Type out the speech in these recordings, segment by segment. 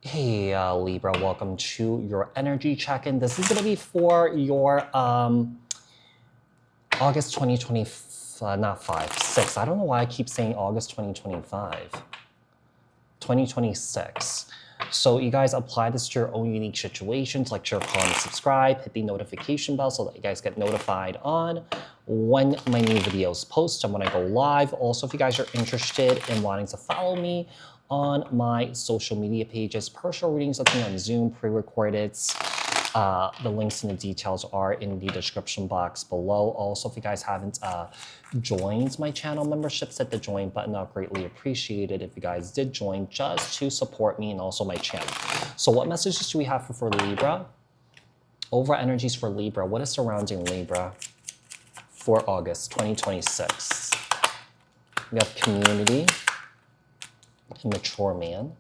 Hey, Libra, welcome to your energy check-in. This is going to be for your August 2020, not 5, 6. I don't know why I keep saying August 2025. 2026. So you guys apply this to your own unique situations, like share, comment, subscribe, hit the notification bell so that you guys get notified on when my new videos post and when I go live. Also, if you guys are interested in wanting to follow me on my social media pages, personal readings with me on Zoom, pre-recorded. The links and the details are in the description box below. Also, if you guys haven't joined my channel memberships, hit the join button. I'll greatly appreciate it if you guys did join just to support me and also my channel. So what messages do we have for Libra? Overall energies for Libra. What is surrounding Libra for August 2026? We have community and mature man.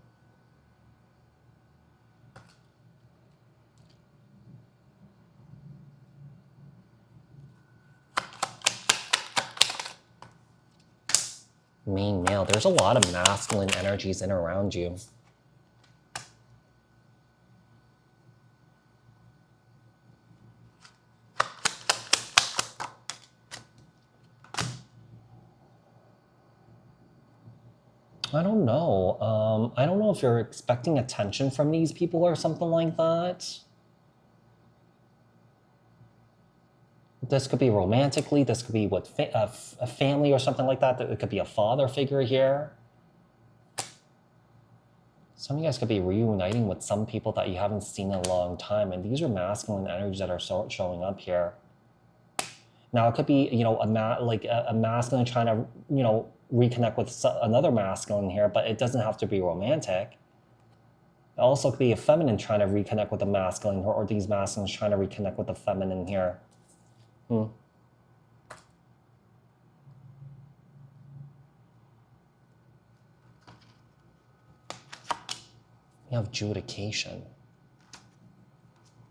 Main male. There's a lot of masculine energies in around you. I don't know. I don't know if you're expecting attention from these people or something like that. This could be romantically. This could be with a family or something like that. It could be a father figure here. Some of you guys could be reuniting with some people that you haven't seen in a long time. And these are masculine energies that are showing up here. Now, it could be, you know, a masculine trying to, you know, reconnect with another masculine here, but it doesn't have to be romantic. It also could be a feminine trying to reconnect with a masculine, or these masculines trying to reconnect with the feminine here. You have adjudication.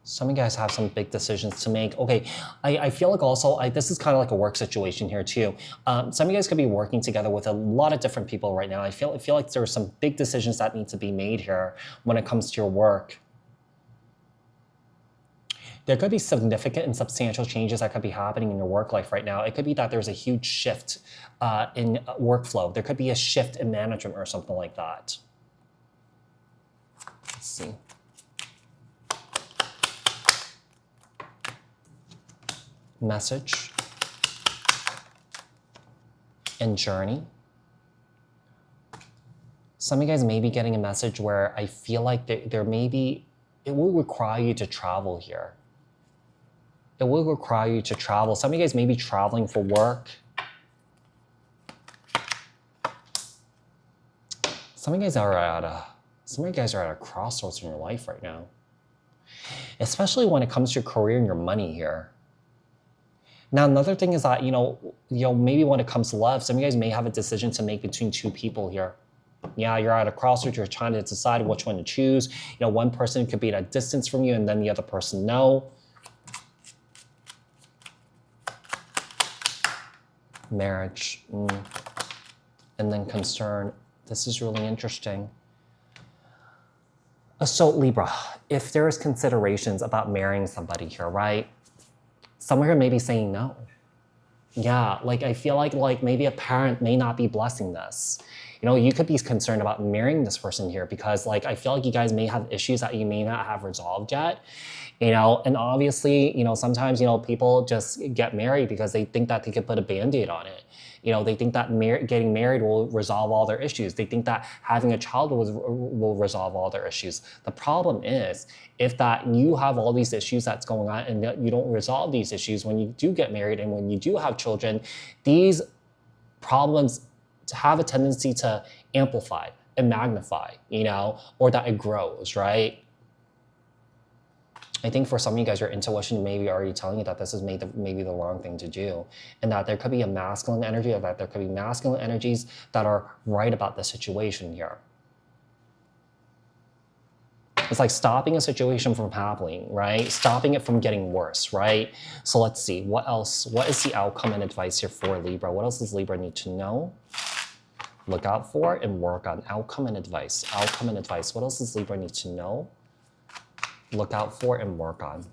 Some of you guys have some big decisions to make. Okay, I feel like also, this is kind of like a work situation here too. Some of you guys could be working together with a lot of different people right now. I feel like there are some big decisions that need to be made here when it comes to your work. There could be significant and substantial changes that could be happening in your work life right now. It could be that there's a huge shift in workflow. There could be a shift in management or something like that. Let's see. Message and journey. Some of you guys may be getting a message where I feel like there may be, it will require you to travel here. It will require you to travel. Some of you guys may be traveling for work. Some of you guys are at a crossroads in your life right now. Especially when it comes to your career and your money here. Now, another thing is that, you know, maybe when it comes to love, some of you guys may have a decision to make between two people here. Yeah, you're at a crossroads, you're trying to decide which one to choose. You know, one person could be at a distance from you and then the other person no. Marriage, and then concern. This is really interesting. So Libra, if there is considerations about marrying somebody here, right? Some here may be saying no. Yeah, like I feel like maybe a parent may not be blessing this. You know, you could be concerned about marrying this person here because like I feel like you guys may have issues that you may not have resolved yet. You know, and obviously, you know, sometimes, you know, people just get married because they think that they could put a Band-Aid on it. You know, they think that getting married will resolve all their issues. They think that having a child will resolve all their issues. The problem is, if that you have all these issues that's going on and that you don't resolve these issues when you do get married and when you do have children, these problems have a tendency to amplify and magnify, you know, or that it grows, right? I think for some of you guys, your intuition may be already telling you that this is maybe the wrong thing to do, and that there could be a masculine energy, or that there could be masculine energies that are right about the situation here. It's like stopping a situation from happening, right? Stopping it from getting worse, right? So let's see, what else? What is the outcome and advice here for Libra? What else does Libra need to know? look out for and work on. Outcome and advice. Outcome and advice. What else does Libra need to know? Look out for and work on.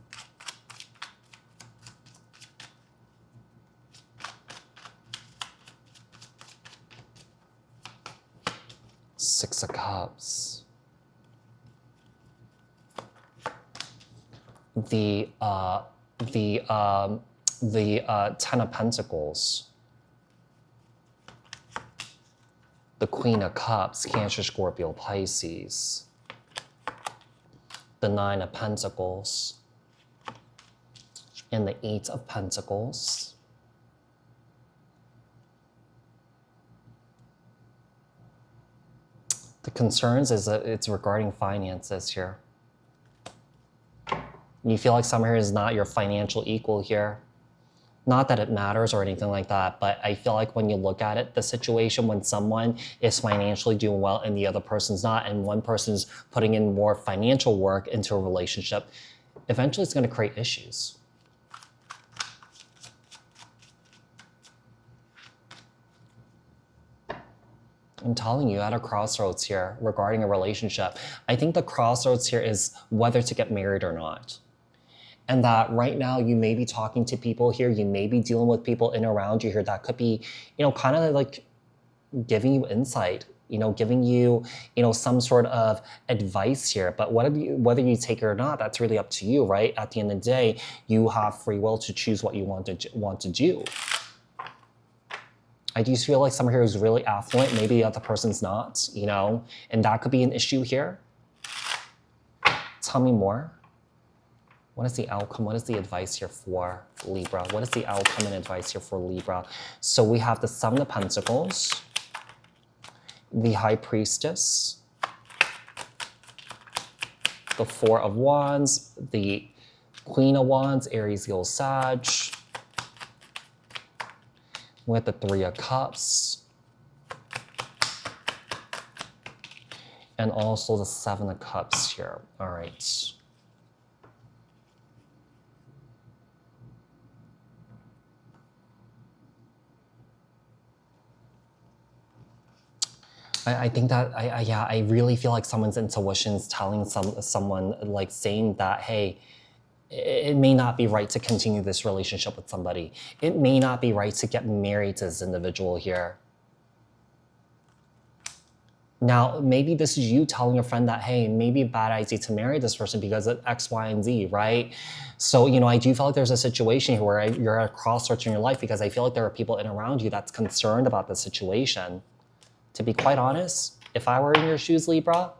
Six of Cups. The Ten of Pentacles. The Queen of Cups, Cancer, Scorpio, Pisces. The Nine of Pentacles. And the Eight of Pentacles. The concerns is that it's regarding finances here. You feel like someone here is not your financial equal here. Not that it matters or anything like that, but I feel like when you look at it, the situation when someone is financially doing well and the other person's not, and one person's putting in more financial work into a relationship, eventually it's going to create issues. I'm telling you, at a crossroads here regarding a relationship. I think the crossroads here is whether to get married or not. And that right now you may be talking to people here, you may be dealing with people in and around you here that could be, kind of like giving you insight, giving you, some sort of advice here. But whether you take it or not, that's really up to you, right? At the end of the day, you have free will to choose what you want to do. I do feel like someone here is really affluent, maybe the other person's not, and that could be an issue here. Tell me more. What is the outcome? What is the advice here for Libra? What is the outcome and advice here for Libra? So we have the Seven of Pentacles, the High Priestess, the Four of Wands, the Queen of Wands, Aries, Leo, Sag, with the Three of Cups, and also the Seven of Cups here. All right. I think that, I really feel like someone's intuition is telling someone, like saying that, hey, it may not be right to continue this relationship with somebody. It may not be right to get married to this individual here. Now, maybe this is you telling your friend that, hey, maybe a bad idea to marry this person because of X, Y, and Z, right? So, I do feel like there's a situation here where you're at a crossroads in your life because I feel like there are people in and around you that's concerned about the situation. To be quite honest, if I were in your shoes, Libra,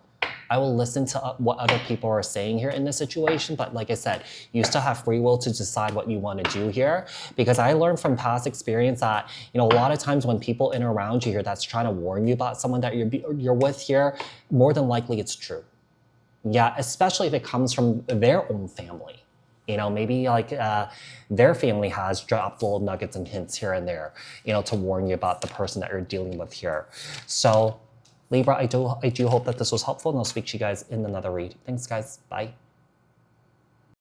I will listen to what other people are saying here in this situation. But like I said, you still have free will to decide what you want to do here. Because I learned from past experience that, a lot of times when people in and around you here that's trying to warn you about someone that you're with here, more than likely it's true. Yeah, especially if it comes from their own family. Maybe like their family has dropped little nuggets and hints here and there, to warn you about the person that you're dealing with here. So Libra, I do hope that this was helpful, and I'll speak to you guys in another read. Thanks, guys. Bye.